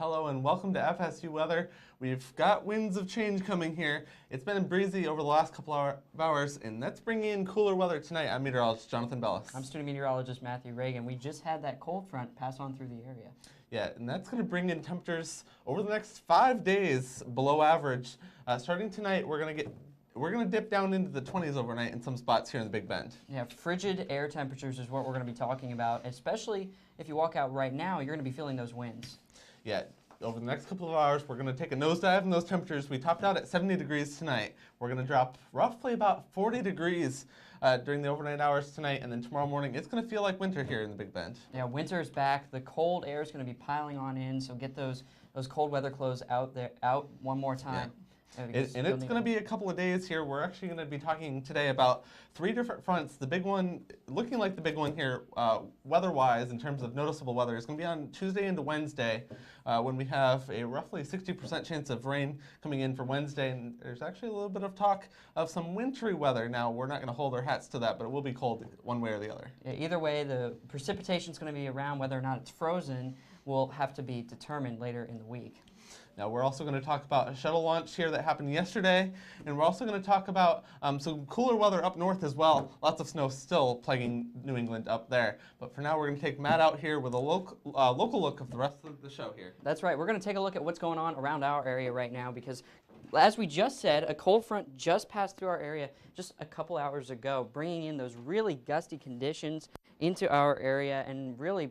Hello and welcome to FSU Weather. We've got winds of change coming here. It's been breezy over the last couple of hours, and that's bringing in cooler weather tonight. I'm meteorologist Jonathan Bellis. I'm student meteorologist Matthew Reagan. We just had that cold front pass on through the area. Yeah, and that's going to bring in temperatures over the next 5 days below average. Starting tonight, we're going to dip down into the 20s overnight in some spots here in the Big Bend. Yeah, frigid air temperatures is what we're going to be talking about, especially if you walk out right now, you're going to be feeling those winds. Yeah, over the next couple of hours, we're going to take a nosedive in those temperatures. We topped out at 70 degrees tonight. We're going to drop roughly about 40 degrees during the overnight hours tonight, and then tomorrow morning, it's going to feel like winter here in the Big Bend. Yeah, winter is back. The cold air is going to be piling on in, so get those cold weather clothes out one more time. Yeah. And it's going to be a couple of days here. We're actually going to be talking today about 3 different fronts. The big one, looking like the big one here, weather-wise, in terms of noticeable weather, is going to be on Tuesday into Wednesday when we have a roughly 60% chance of rain coming in for Wednesday. And there's actually a little bit of talk of some wintry weather. Now, we're not going to hold our hats to that, but it will be cold one way or the other. Yeah, either way, the precipitation is going to be around. Whether or not it's frozen will have to be determined later in the week. Now, we're also going to talk about a shuttle launch here that happened yesterday, and we're also going to talk about some cooler weather up north as well. Lots of snow still plaguing New England up there. But for now, we're going to take Matt out here with a local look of the rest of the show here. That's right. We're going to take a look at what's going on around our area right now because, as we just said, a cold front just passed through our area just a couple hours ago, bringing in those really gusty conditions into our area and really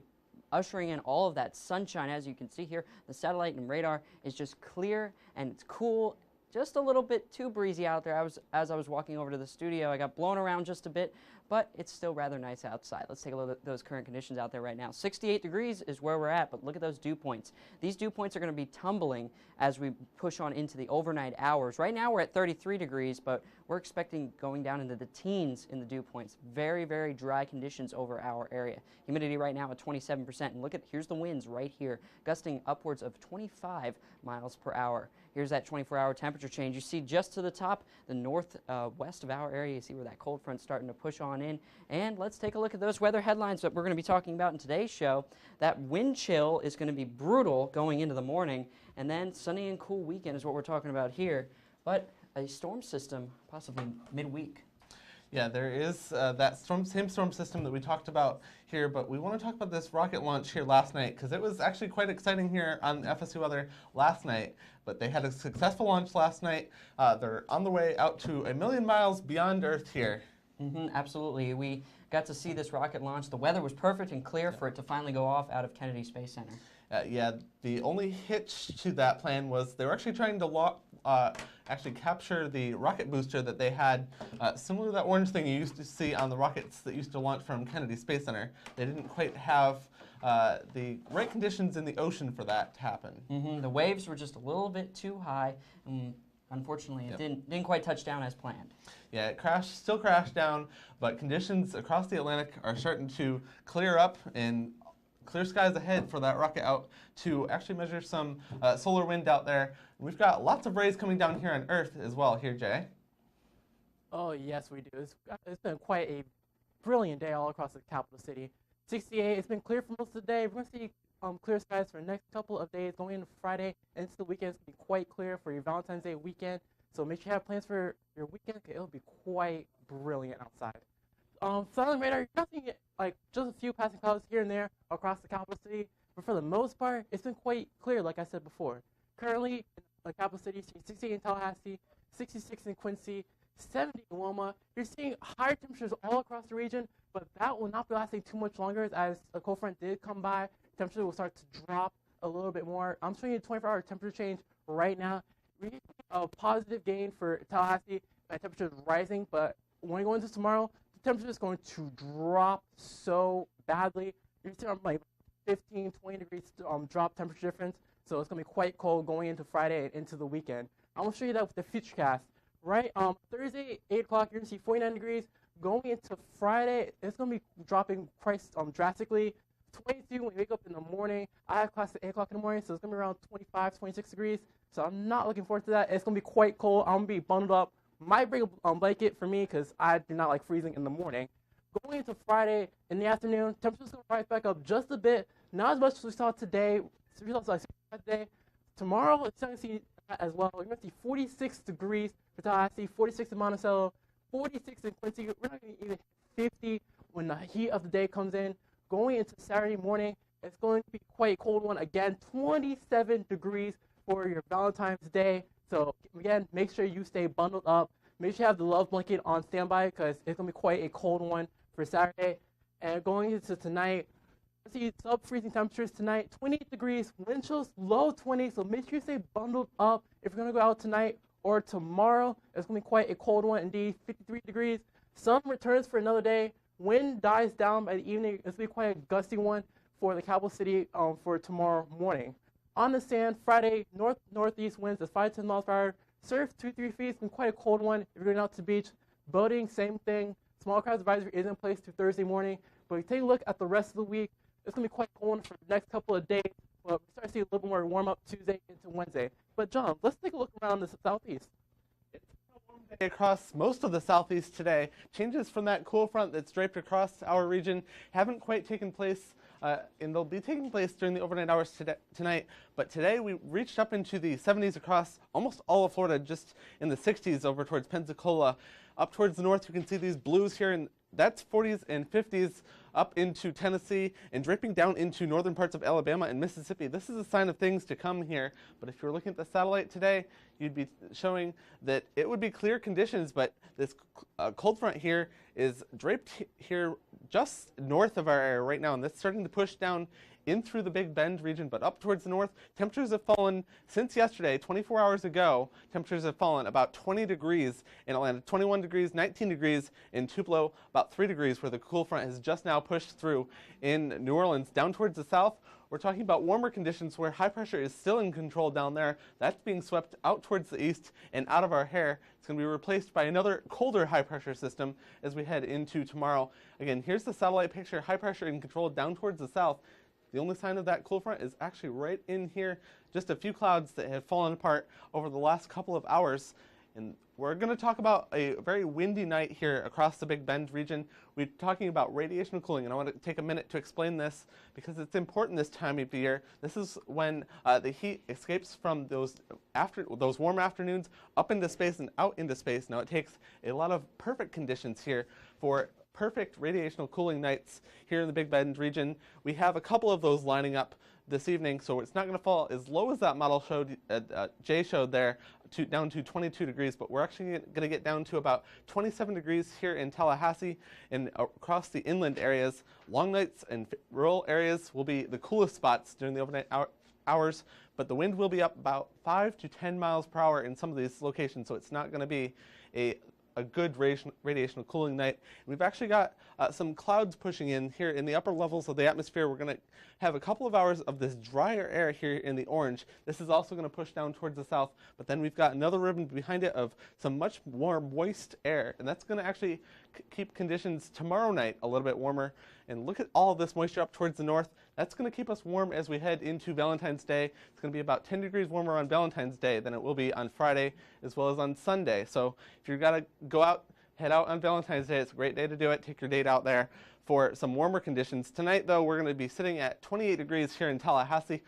ushering in all of that sunshine. As you can see here, the satellite and radar is just clear and it's cool. Just a little bit too breezy out there. As I was walking over to the studio, I got blown around just a bit, but it's still rather nice outside. Let's take a look at those current conditions out there right now. 68 degrees is where we're at, but look at those dew points. These dew points are going to be tumbling as we push on into the overnight hours. Right now we're at 33 degrees, but we're expecting going down into the teens in the dew points. Very, very dry conditions over our area. Humidity right now at 27%, and look at, here's the winds right here, gusting upwards of 25 miles per hour. Here's that 24-hour temperature change. You see just to the top, the northwest of our area, you see where that cold front's starting to push on in. And let's take a look at those weather headlines that we're going to be talking about in today's show. That wind chill is going to be brutal going into the morning, and then sunny and cool weekend is what we're talking about here. But a storm system possibly midweek. Yeah, there is that same storm system that we talked about here, but we want to talk about this rocket launch here last night because it was actually quite exciting here on FSU Weather last night. But they had a successful launch last night. They're on the way out to 1,000,000 miles beyond Earth here. Absolutely. We got to see this rocket launch. The weather was perfect and clear for it to finally go off out of Kennedy Space Center. Yeah, the only hitch to that plan was they were actually trying to actually capture the rocket booster that they had, similar to that orange thing you used to see on the rockets that used to launch from Kennedy Space Center. They didn't quite have the right conditions in the ocean for that to happen. The waves were just a little bit too high, and unfortunately it didn't quite touch down as planned. Yeah, it still crashed down, but conditions across the Atlantic are starting to clear up and clear skies ahead for that rocket out to actually measure some solar wind out there. And we've got lots of rays coming down here on Earth as well here, Jay. Oh, yes, we do. It's been quite a brilliant day all across the capital city. 68, it's been clear for most of the day. We're going to see clear skies for the next couple of days going into Friday and into the weekend. It's going to be quite clear for your Valentine's Day weekend. So make sure you have plans for your weekend. It'll be quite brilliant outside. Satellite radar, you're not seeing like just a few passing clouds here and there across the capital city, but for the most part, it's been quite clear, like I said before. Currently, in the capital city, you're seeing 68 in Tallahassee, 66 in Quincy, 70 in Wilma. You're seeing higher temperatures all across the region, but that will not be lasting too much longer as a cold front did come by. Temperature will start to drop a little bit more. I'm showing you a 24-hour temperature change right now. We get a positive gain for Tallahassee. My temperature is rising, but when we go into tomorrow, temperature is going to drop so badly. You're seeing like 15, 20 degrees drop temperature difference. So it's going to be quite cold going into Friday and into the weekend. I'm going to show you that with the futurecast. Right, Thursday, 8 o'clock, you're going to see 49 degrees. Going into Friday, it's going to be dropping quite drastically. 22 when you wake up in the morning. I have class at 8 o'clock in the morning, so it's going to be around 25, 26 degrees. So I'm not looking forward to that. It's going to be quite cold. I'm going to be bundled up. Might bring a blanket for me because I do not like freezing in the morning. Going into Friday in the afternoon, temperature's going to rise back up just a bit. Not as much as we saw today. So we saw like today. Tomorrow, it's going to see that as well. We're going to see 46 degrees for Tallahassee, 46 in Monticello, 46 in Quincy. We're not going to even hit 50 when the heat of the day comes in. Going into Saturday morning, it's going to be quite a cold one. Again, 27 degrees for your Valentine's Day. So again, make sure you stay bundled up. Make sure you have the love blanket on standby because it's going to be quite a cold one for Saturday. And going into tonight, let's see sub-freezing temperatures tonight, 28 degrees, wind chills low 20, so make sure you stay bundled up if you're going to go out tonight or tomorrow. It's going to be quite a cold one indeed, 53 degrees. Sun returns for another day. Wind dies down by the evening. It's going to be quite a gusty one for the capital city for tomorrow morning. On the sand, Friday, northeast winds at 5 to 10 miles per hour. Surf 2-3 feet. It's been quite a cold one if you're going out to the beach. Boating, same thing. Small crowds advisory is in place through Thursday morning. But if you take a look at the rest of the week, it's going to be quite cold for the next couple of days. But we start to see a little bit more warm up Tuesday into Wednesday. But John, let's take a look around the southeast. Across most of the southeast today, changes from that cool front that's draped across our region haven't quite taken place, and they'll be taking place during the overnight hours tonight. But today we reached up into the 70s across almost all of Florida, just in the 60s over towards Pensacola. Up towards the north, you can see these blues here, and that's 40s and 50s up into Tennessee and dripping down into northern parts of Alabama and Mississippi. This is a sign of things to come here. But if you're looking at the satellite today, you'd be showing that it would be clear conditions, but this cold front here is draped here just north of our area right now, and that's starting to push down in through the Big Bend region, but up towards the north, temperatures have fallen since yesterday, 24 hours ago. Temperatures have fallen about 20 degrees in Atlanta, 21 degrees, 19 degrees in Tupelo, about 3 degrees where the cool front has just now pushed through in New Orleans. Down towards the south, we're talking about warmer conditions where high pressure is still in control down there. That's being swept out towards the east and out of our hair. It's going to be replaced by another colder high pressure system as we head into tomorrow. Again, here's the satellite picture, high pressure in control down towards the south. The only sign of that cool front is actually right in here, just a few clouds that have fallen apart over the last couple of hours. And we're going to talk about a very windy night here across the Big Bend region. We're talking about radiational cooling, and I want to take a minute to explain this because it's important this time of year. This is when the heat escapes from those warm afternoons up into space and out into space. Now, it takes a lot of perfect conditions here for perfect radiational cooling nights here in the Big Bend region. We have a couple of those lining up this evening, so it's not going to fall as low as that model showed, Jay showed there, down to 22 degrees, but we're actually going to get down to about 27 degrees here in Tallahassee and across the inland areas. Long nights and rural areas will be the coolest spots during the overnight hours, but the wind will be up about 5 to 10 miles per hour in some of these locations, so it's not going to be a good radiational cooling night. We've actually got some clouds pushing in here in the upper levels of the atmosphere. We're going to have a couple of hours of this drier air here in the orange. This is also going to push down towards the south, but then we've got another ribbon behind it of some much more moist air, and that's going to actually keep conditions tomorrow night a little bit warmer. And look at all of this moisture up towards the north. That's going to keep us warm as we head into Valentine's Day. It's going to be about 10 degrees warmer on Valentine's Day than it will be on Friday as well as on Sunday. So if you've got to go out, head out on Valentine's Day, it's a great day to do it. Take your date out there for some warmer conditions. Tonight, though, we're going to be sitting at 28 degrees here in Tallahassee.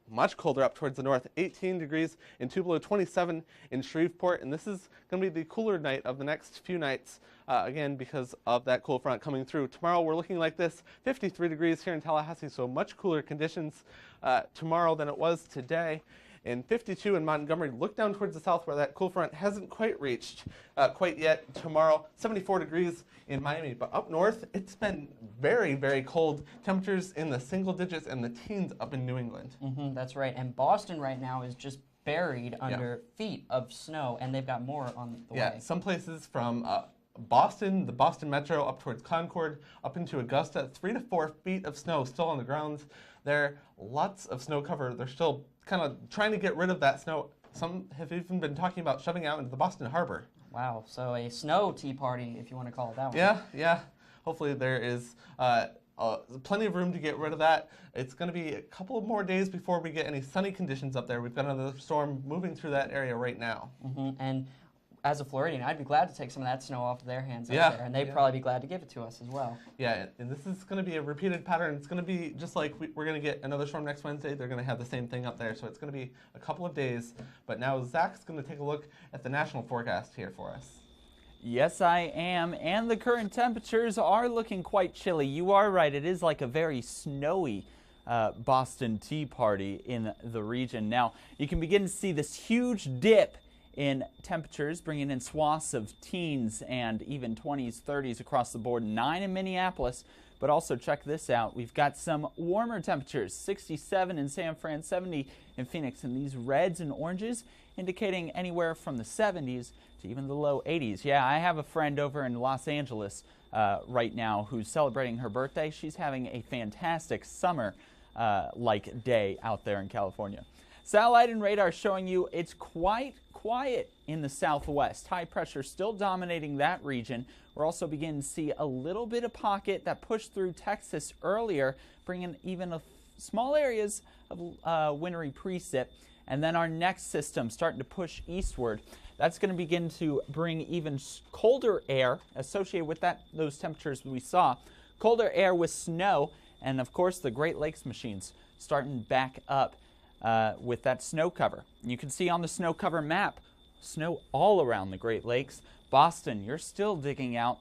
Much colder up towards the north, 18 degrees in Tupelo, 27 in Shreveport, and this is going to be the cooler night of the next few nights, again, because of that cool front coming through. Tomorrow we're looking like this, 53 degrees here in Tallahassee, so much cooler conditions tomorrow than it was today. And 52 in Montgomery. Look down towards the south where that cool front hasn't quite reached quite yet. Tomorrow, 74 degrees in Miami. But up north, it's been very, very cold. Temperatures in the single digits and the teens up in New England. That's right. And Boston right now is just buried under feet of snow, and they've got more on the way. Yeah, some places from Boston, the Boston Metro, up towards Concord, up into Augusta, 3 to 4 feet of snow still on the grounds there. Lots of snow cover. They're still kind of trying to get rid of that snow. Some have even been talking about shoving out into the Boston Harbor. Wow, so a snow tea party, if you want to call it that one. Yeah. Hopefully there is plenty of room to get rid of that. It's going to be a couple of more days before we get any sunny conditions up there. We've got another storm moving through that area right now. And as a Floridian, I'd be glad to take some of that snow off of their hands Yeah, out there, and they'd probably be glad to give it to us as well. Yeah, and this is going to be a repeated pattern. It's going to be just like we're going to get another storm next Wednesday. They're going to have the same thing up there. So it's going to be a couple of days. But now Zach's going to take a look at the national forecast here for us. Yes, I am, and the current temperatures are looking quite chilly. You are right, it is like a very snowy Boston Tea Party in the region. Now, you can begin to see this huge dip in temperatures, bringing in swaths of teens and even 20s, 30s across the board. 9 in Minneapolis, but also check this out. We've got some warmer temperatures, 67 in San Fran, 70 in Phoenix, and these reds and oranges indicating anywhere from the 70s to even the low 80s. Yeah, I have a friend over in Los Angeles right now who's celebrating her birthday. She's having a fantastic summer like day out there in California. Satellite and radar showing you it's quite quiet in the southwest. High pressure still dominating that region. We're also beginning to see a little bit of pocket that pushed through Texas earlier, bringing even small areas of wintry precip. And then our next system starting to push eastward. That's going to begin to bring even colder air associated with those temperatures we saw. Colder air with snow, and of course the Great Lakes machines starting back up with that snow cover. You can see on the snow cover map, snow all around the Great Lakes. Boston, you're still digging out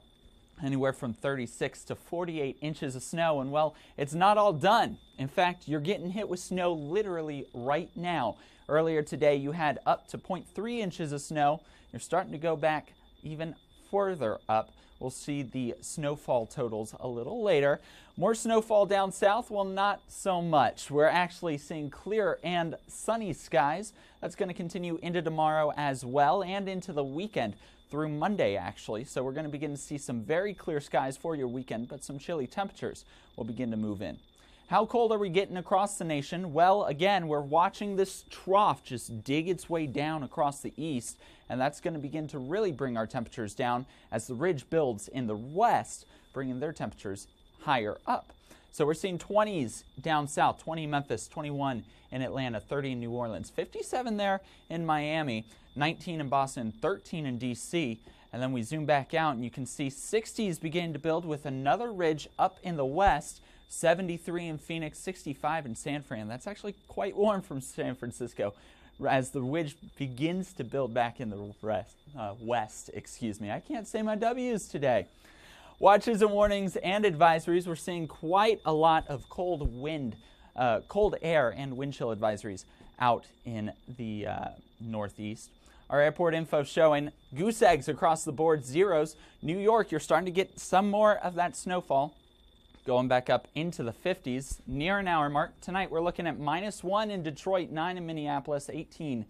anywhere from 36 to 48 inches of snow, and well, it's not all done. In fact, you're getting hit with snow literally right now. Earlier today, you had up to 0.3 inches of snow. You're starting to go back even further up. We'll see the snowfall totals a little later. More snowfall down south? Well, not so much. We're actually seeing clear and sunny skies. That's going to continue into tomorrow as well and into the weekend through Monday, actually. So we're going to begin to see some very clear skies for your weekend, but some chilly temperatures will begin to move in. How cold are we getting across the nation? Well, again, we're watching this trough just dig its way down across the east, and that's going to begin to really bring our temperatures down as the ridge builds in the west, bringing their temperatures higher up. So we're seeing 20s down south, 20 in Memphis, 21 in Atlanta, 30 in New Orleans, 57 there in Miami, 19 in Boston, 13 in D.C., and then we zoom back out and you can see 60s beginning to build with another ridge up in the west, 73 in Phoenix, 65 in San Fran. That's actually quite warm from San Francisco as the ridge begins to build back in the west. I can't say my W's today. Watches and warnings and advisories. We're seeing quite a lot of cold air and wind chill advisories out in the northeast. Our airport info showing goose eggs across the board, zeros. New York, you're starting to get some more of that snowfall. Going back up into the 50s, near an hour mark. Tonight we're looking at -1 in Detroit, 9 in Minneapolis, 18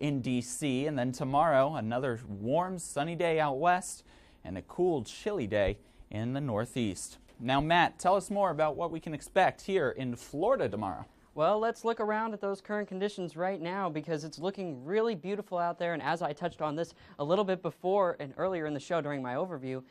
in D.C. And then tomorrow, another warm, sunny day out west and a cool, chilly day in the northeast. Now, Matt, tell us more about what we can expect here in Florida tomorrow. Well, let's look around at those current conditions right now because it's looking really beautiful out there. And as I touched on this a little bit before and earlier in the show during my overview,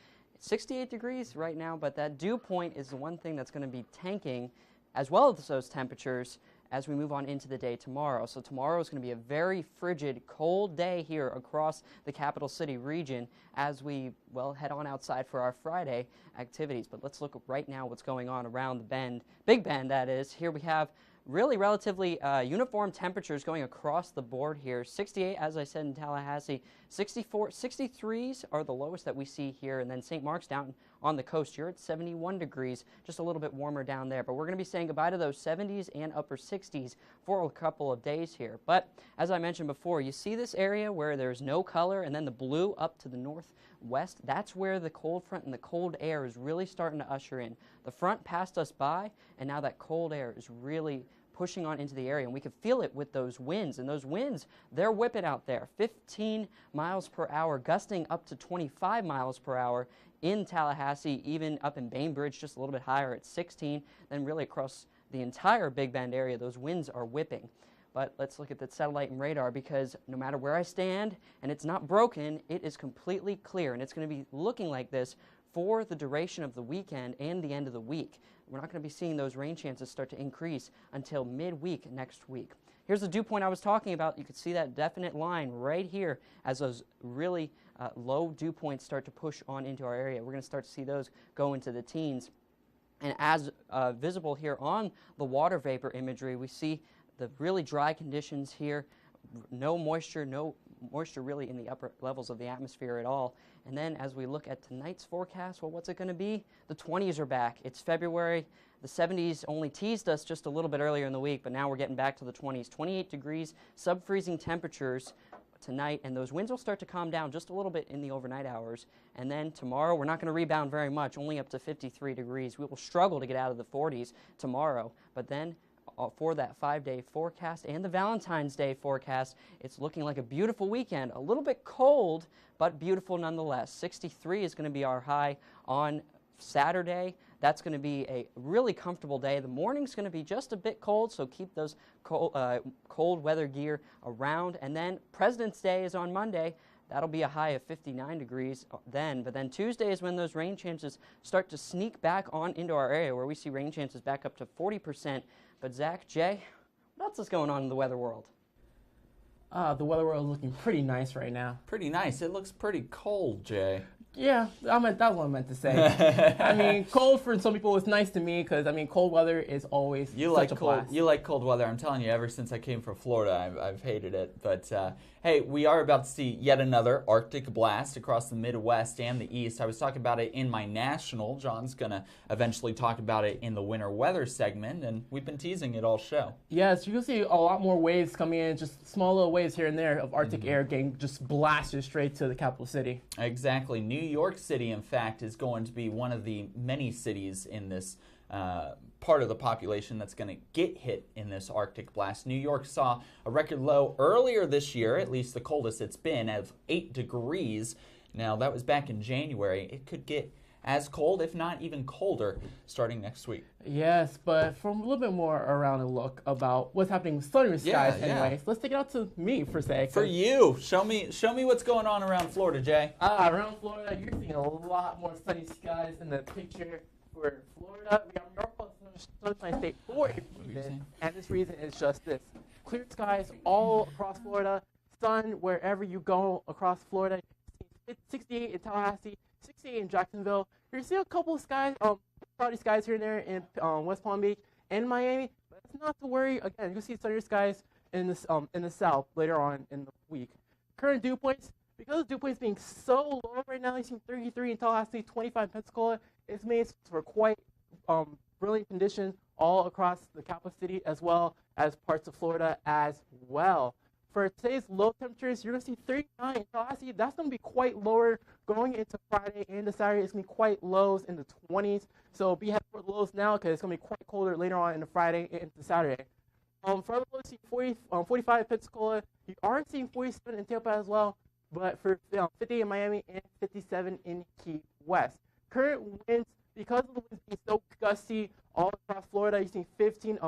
68 degrees right now, but that dew point is the one thing that's going to be tanking as well as those temperatures as we move on into the day tomorrow. So tomorrow is going to be a very frigid, cold day here across the capital city region as we, well, head on outside for our Friday activities. But let's look right now what's going on around the bend, Big Bend that is. Here we have really relatively uniform temperatures going across the board here. 68, as I said, in Tallahassee. 64, 63s are the lowest that we see here. And then St. Mark's down on the coast, you're at 71 degrees, just a little bit warmer down there. But we're going to be saying goodbye to those 70s and upper 60s for a couple of days here. But as I mentioned before, you see this area where there's no color and then the blue up to the northwest. That's where the cold front and the cold air is really starting to usher in. The front passed us by, and now that cold air is really pushing on into the area, and we can feel it with those winds. And those winds, they're whipping out there, 15 miles per hour, gusting up to 25 miles per hour in Tallahassee, even up in Bainbridge, just a little bit higher at 16. Then really across the entire Big Bend area, those winds are whipping. But let's look at the satellite and radar, because no matter where I stand and it's not broken, it is completely clear, and it's going to be looking like this for the duration of the weekend and the end of the week. We're not going to be seeing those rain chances start to increase until midweek next week. Here's the dew point I was talking about. You can see that definite line right here as those really low dew points start to push on into our area. We're going to start to see those go into the teens. And as visible here on the water vapor imagery, we see the really dry conditions here, no moisture really in the upper levels of the atmosphere at all. And then as we look at tonight's forecast, well, what's it going to be? The 20s are back. It's February. The 70s only teased us just a little bit earlier in the week, but now we're getting back to the 20s. 28 degrees, sub-freezing temperatures tonight, and those winds will start to calm down just a little bit in the overnight hours. And then tomorrow, we're not going to rebound very much, only up to 53 degrees. We will struggle to get out of the 40s tomorrow, but then for that 5-day forecast and the Valentine's Day forecast, it's looking like a beautiful weekend. A little bit cold, but beautiful nonetheless. 63 is going to be our high on Saturday. That's going to be a really comfortable day. The morning's going to be just a bit cold, so keep those cold weather gear around. And then President's Day is on Monday. That'll be a high of 59 degrees then. But then Tuesday is when those rain chances start to sneak back on into our area, where we see rain chances back up to 40%. But Zach, Jay, what else is going on in the weather world? The weather world is looking pretty nice right now. Pretty nice. It looks pretty cold, Jay. Yeah, that's what I meant to say. I mean, cold for some people is nice to me because, I mean, cold weather is always such a blast. You like cold weather. I'm telling you, ever since I came from Florida, I've hated it. But, hey, we are about to see yet another Arctic blast across the Midwest and the East. I was talking about it in my national. John's going to eventually talk about it in the winter weather segment, and we've been teasing it all show. Yes, you can see a lot more waves coming in, just small little waves here and there of Arctic air getting just blasted straight to the capital city. Exactly. New York City, in fact, is going to be one of the many cities in this part of the population that's going to get hit in this Arctic blast. New York saw a record low earlier this year, at least the coldest it's been, of 8 degrees. Now, that was back in January. It could get as cold, if not even colder, starting next week. Yes, but from a little bit more around a look about what's happening with sunny skies anyways, let's take it out to me for a sec. For you. Show me what's going on around Florida, Jay. Around Florida, you're seeing a lot more sunny skies in the picture for Florida. We are Norfolk Sunshine State for a reason, and this reason is just this. Clear skies all across Florida, sun wherever you go across Florida. 68 in Tallahassee, 68 in Jacksonville. You're seeing a couple of skies, cloudy skies here and there in West Palm Beach and Miami, but it's not to worry. Again, you'll see sunnier skies in the south later on in the week. Current dew points, because dew points being so low right now, you're seeing 33 in Tallahassee, 25 in Pensacola. It's made for quite brilliant conditions all across the capital city as well as parts of Florida as well. For today's low temperatures, you're going to see 39 in Tallahassee. That's going to be quite lower going into Friday and the Saturday. It's going to be quite lows in the 20s. So be happy for the lows now because it's going to be quite colder later on in the Friday and into Saturday. For other lows, you see 45 in Pensacola. You are seeing 47 in Tampa as well. But for 50 in Miami and 57 in Key West. Current winds, because of the winds being so gusty all across Florida, you're seeing 15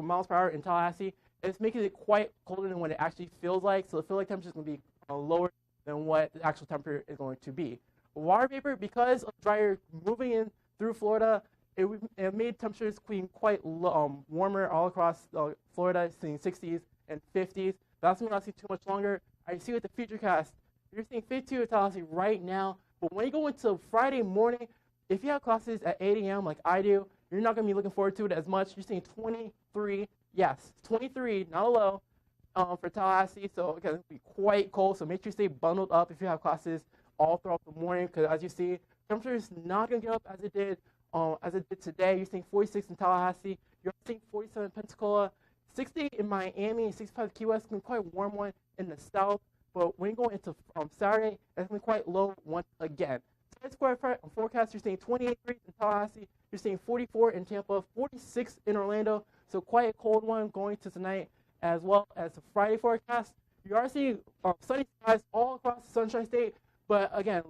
miles per hour in Tallahassee. It's making it quite colder than what it actually feels like, so the feel like temperature is going to be lower than what the actual temperature is going to be. Water vapor, because of dry air moving in through Florida, it made temperatures quite warmer all across Florida, seeing 60s and 50s. That's not see too much longer. I see with the futurecast, you're seeing 52 in Tallahassee right now, but when you go into Friday morning, if you have classes at 8 a.m. like I do, you're not going to be looking forward to it as much. You're seeing 23. Yes, 23, not a low, for Tallahassee. So again, it'll be quite cold. So make sure you stay bundled up if you have classes all throughout the morning. Because as you see, temperature is not going to get up as it did today. You're seeing 46 in Tallahassee. You're seeing 47 in Pensacola, 60 in Miami, and 65 Key West. It's going to be quite a warm one in the south. But when you go into Saturday, it's going to be quite low once again. Tonight's forecast, you're seeing 28 degrees in Tallahassee. You're seeing 44 in Tampa, 46 in Orlando. So quite a cold one going to tonight, as well as the Friday forecast. You are seeing sunny skies all across the Sunshine State, but again,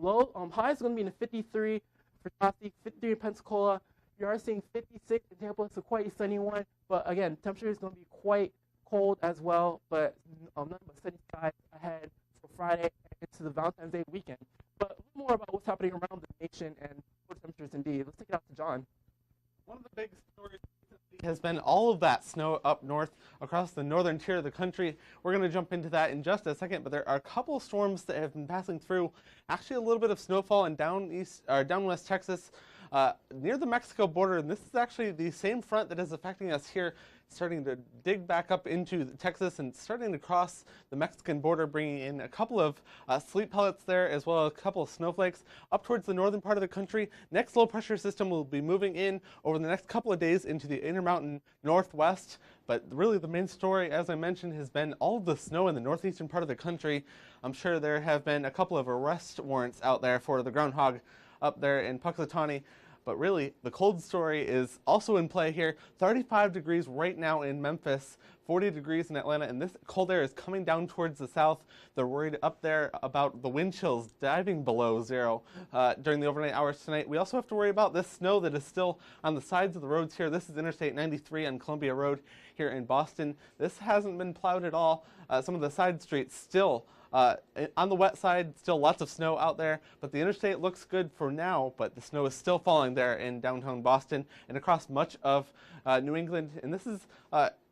highs is going to be in the 53 for Tallahassee, 53 in Pensacola. You are seeing 56 in Tampa, so quite a sunny one. But again, temperature is going to be quite cold as well, but nothing but sunny skies ahead for Friday and into the Valentine's Day weekend. But a little more about what's happening around the nation and what temperatures indeed. Let's take it out to John. One of the big stories recently has been all of that snow up north across the northern tier of the country. We're going to jump into that in just a second, but there are a couple of storms that have been passing through. Actually, a little bit of snowfall in down west Texas near the Mexico border, and this is actually the same front that is affecting us here, starting to dig back up into Texas and starting to cross the Mexican border, bringing in a couple of sleet pellets there, as well as a couple of snowflakes up towards the northern part of the country. Next low pressure system will be moving in over the next couple of days into the Intermountain Northwest. But really the main story, as I mentioned, has been all of the snow in the northeastern part of the country. I'm sure there have been a couple of arrest warrants out there for the groundhog up there in Puxatawny. But really, the cold story is also in play here. 35 degrees right now in Memphis, 40 degrees in Atlanta, and this cold air is coming down towards the south. They're worried up there about the wind chills diving below zero during the overnight hours tonight. We also have to worry about this snow that is still on the sides of the roads here. This is Interstate 93 on Columbia Road here in Boston. This hasn't been plowed at all. Some of the side streets still on the wet side, still lots of snow out there, but the interstate looks good for now, but the snow is still falling there in downtown Boston and across much of New England. And this is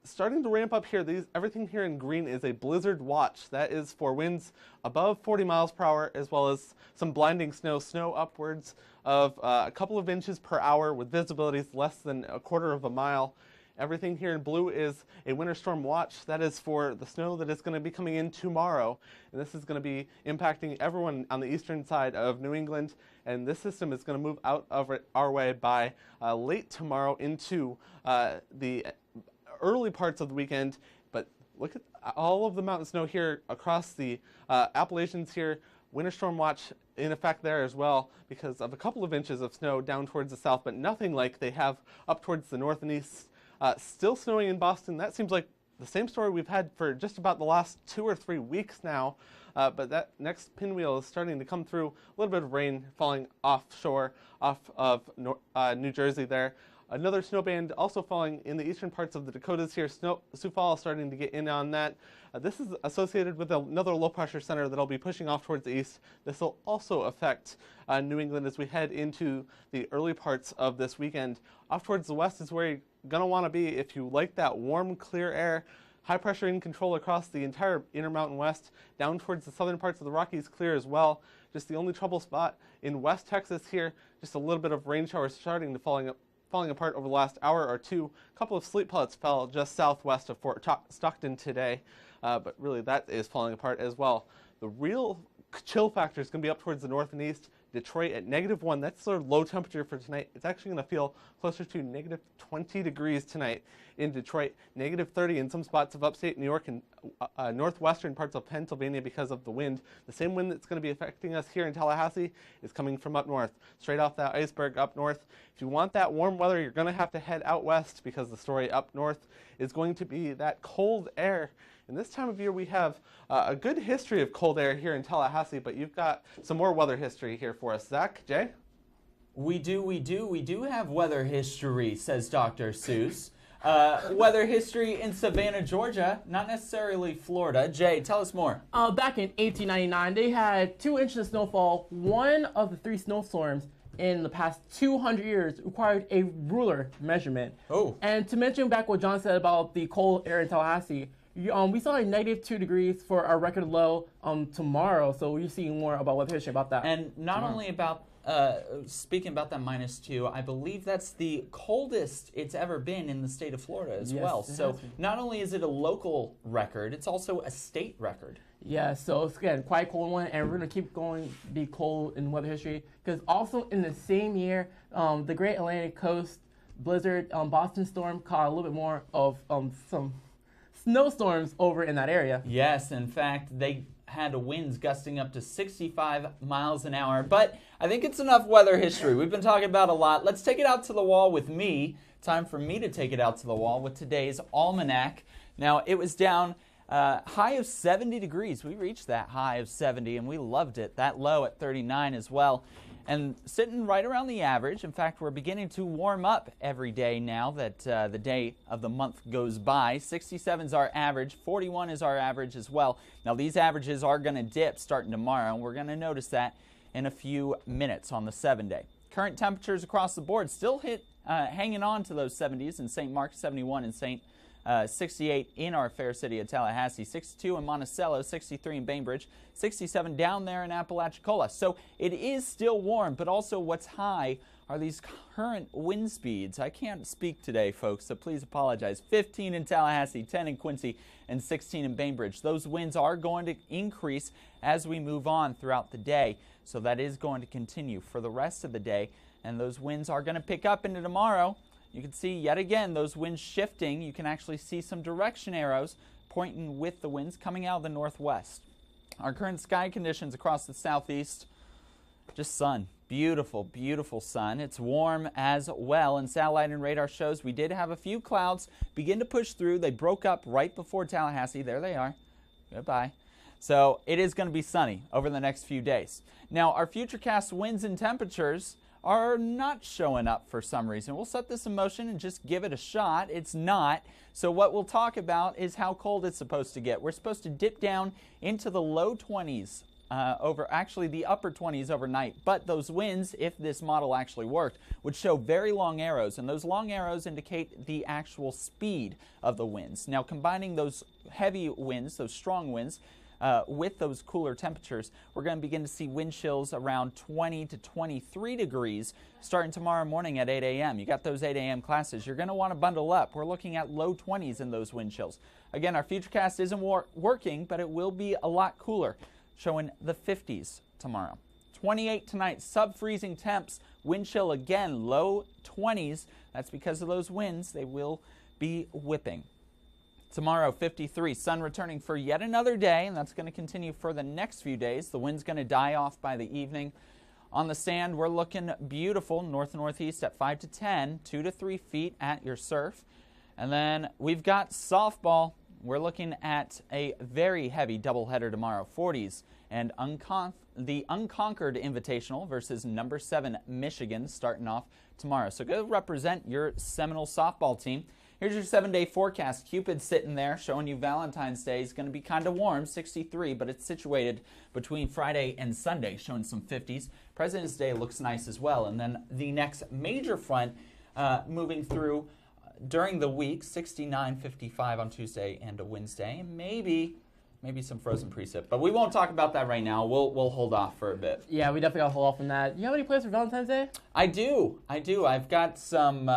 starting to ramp up here. Everything here in green is a blizzard watch. That is for winds above 40 miles per hour, as well as some blinding snow upwards of a couple of inches per hour with visibilities less than a quarter of a mile. Everything here in blue is a winter storm watch. That is for the snow that is going to be coming in tomorrow. And this is going to be impacting everyone on the eastern side of New England. And this system is going to move out of our way by late tomorrow into the early parts of the weekend. But look at all of the mountain snow here across the Appalachians here. Winter storm watch in effect there as well because of a couple of inches of snow down towards the south, but nothing like they have up towards the north and east. Still snowing in Boston. That seems like the same story we've had for just about the last 2 or 3 weeks now. But that next pinwheel is starting to come through. A little bit of rain falling offshore off of New Jersey there. Another snow band also falling in the eastern parts of the Dakotas here. Sioux Falls starting to get in on that. This is associated with another low pressure center that will be pushing off towards the east. This will also affect New England as we head into the early parts of this weekend. Off towards the west is where you're going to want to be if you like that warm, clear air. High pressure in control across the entire Intermountain West. Down towards the southern parts of the Rockies, clear as well. Just the only trouble spot in West Texas here. Just a little bit of rain showers starting to falling apart over the last hour or two. A couple of sleet pellets fell just southwest of Fort Stockton today, but really that is falling apart as well. The real chill factor is going to be up towards the north and east. Detroit at -1. That's sort of low temperature for tonight. It's actually going to feel closer to -20 degrees tonight in Detroit. -30 in some spots of upstate New York and northwestern parts of Pennsylvania because of the wind. The same wind that's going to be affecting us here in Tallahassee is coming from up north, straight off that iceberg up north. If you want that warm weather, you're going to have to head out west because the story up north is going to be that cold air. And this time of year, we have a good history of cold air here in Tallahassee, but you've got some more weather history here for us. Zach, Jay? We do have weather history, says Dr. Seuss. Weather history in Savannah, Georgia, not necessarily Florida. Jay, tell us more. Back in 1899, they had 2 inches of snowfall. One of the 3 snowstorms in the past 200 years required a ruler measurement. Oh. And to mention back what John said about the cold air in Tallahassee, we saw a -2 degrees for our record low tomorrow, so we're seeing more about weather history about that. And not only about, speaking about that -2, I believe that's the coldest it's ever been in the state of Florida as well. So not only is it a local record, it's also a state record. Yeah, so it's again quite cold one, and we're gonna keep going be cold in weather history because also in the same year, the Great Atlantic Coast blizzard Boston storm caught a little bit more of some snowstorms over in that area. Yes, in fact, they had winds gusting up to 65 miles an hour. But I think it's enough weather history. We've been talking about a lot. Let's take it out to the wall with me. Time for me to take it out to the wall with today's almanac. Now, it was down high of 70 degrees. We reached that high of 70, and we loved it. That low at 39 as well. And sitting right around the average. In fact, we're beginning to warm up every day now that the day of the month goes by. 67 is our average. 41 is our average as well. Now, these averages are going to dip starting tomorrow, and we're going to notice that in a few minutes on the 7-day. Current temperatures across the board still hit hanging on to those 70s in St. Mark, 71 in St. 68 in our fair city of Tallahassee, 62 in Monticello, 63 in Bainbridge, 67 down there in Apalachicola. So it is still warm, but also what's high are these current wind speeds. I can't speak today, folks, so please apologize. 15 in Tallahassee, 10 in Quincy, and 16 in Bainbridge. Those winds are going to increase as we move on throughout the day, so that is going to continue for the rest of the day, and those winds are going to pick up into tomorrow. You can see yet again those winds shifting. You can actually see some direction arrows pointing with the winds coming out of the northwest. Our current sky conditions across the southeast, just sun. Beautiful, beautiful sun. It's warm as well, and satellite and radar shows we did have a few clouds begin to push through. They broke up right before Tallahassee. There they are. Goodbye. So it is going to be sunny over the next few days. Now, our futurecast winds and temperatures are not showing up for some reason. We'll set this in motion and just give it a shot. It's not. So what we'll talk about is how cold it's supposed to get. We're supposed to dip down into the low 20s, actually the upper 20s overnight. But those winds, if this model actually worked, would show very long arrows. And those long arrows indicate the actual speed of the winds. Now, combining those heavy winds, those strong winds, with those cooler temperatures, we're going to begin to see wind chills around 20 to 23 degrees starting tomorrow morning at 8 a.m. You got those 8 a.m. classes. You're going to want to bundle up. We're looking at low 20s in those wind chills. Again, our futurecast isn't working, but it will be a lot cooler, showing the 50s tomorrow. 28 tonight, sub-freezing temps, wind chill again, low 20s. That's because of those winds. They will be whipping. Tomorrow, 53, sun returning for yet another day, and that's going to continue for the next few days. The wind's going to die off by the evening. On the sand, we're looking beautiful, north-northeast at 5 to 10, 2 to 3 feet at your surf. And then we've got softball. We're looking at a very heavy doubleheader tomorrow, 40s, and the Unconquered Invitational versus number 7 Michigan starting off tomorrow. So go represent your Seminole softball team. Here's your 7-day forecast. Cupid's sitting there showing you Valentine's Day is going to be kind of warm, 63, but it's situated between Friday and Sunday, showing some 50s. President's Day looks nice as well. And then the next major front moving through during the week, 69, 55 on Tuesday and a Wednesday. Maybe some frozen precip. But we won't talk about that right now. We'll hold off for a bit. Yeah, we definitely got to hold off on that. You have any plans for Valentine's Day? I do. I've got some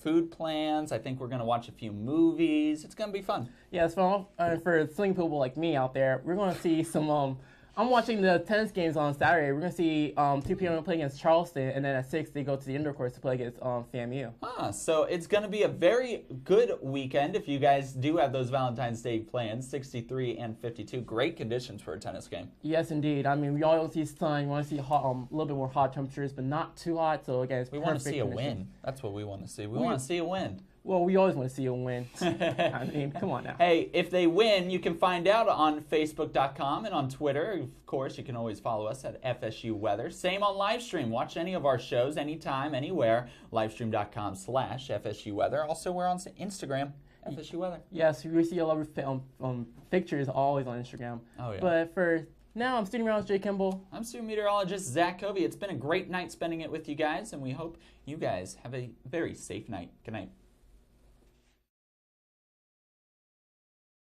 food plans. I think we're going to watch a few movies. It's going to be fun. Yeah, it's fun. For swimming people like me out there, we're going to see some... I'm watching the tennis games on Saturday. We're going to see 2 p.m. play against Charleston, and then at 6 they go to the indoor courts to play against FAMU. So it's going to be a very good weekend if you guys do have those Valentine's Day plans, 63 and 52. Great conditions for a tennis game. Yes, indeed. I mean, we all want to see sun. We want to see hot, a little bit more hot temperatures, but not too hot. So again, it's we perfect want to see a condition. win. That's what we want to see. We want to see a win. Well, we always want to see a win. I mean, come on now. Hey, if they win, you can find out on Facebook.com and on Twitter. Of course, you can always follow us at FSU Weather. Same on Livestream. Watch any of our shows anytime, anywhere. Livestream.com/FSU Weather. Also, we're on Instagram, FSU Weather. Yes, we see a lot of pictures always on Instagram. Oh, yeah. But for now, I'm student meteorologist Jay Kimball. I'm student meteorologist Zach Covey. It's been a great night spending it with you guys, and we hope you guys have a very safe night. Good night.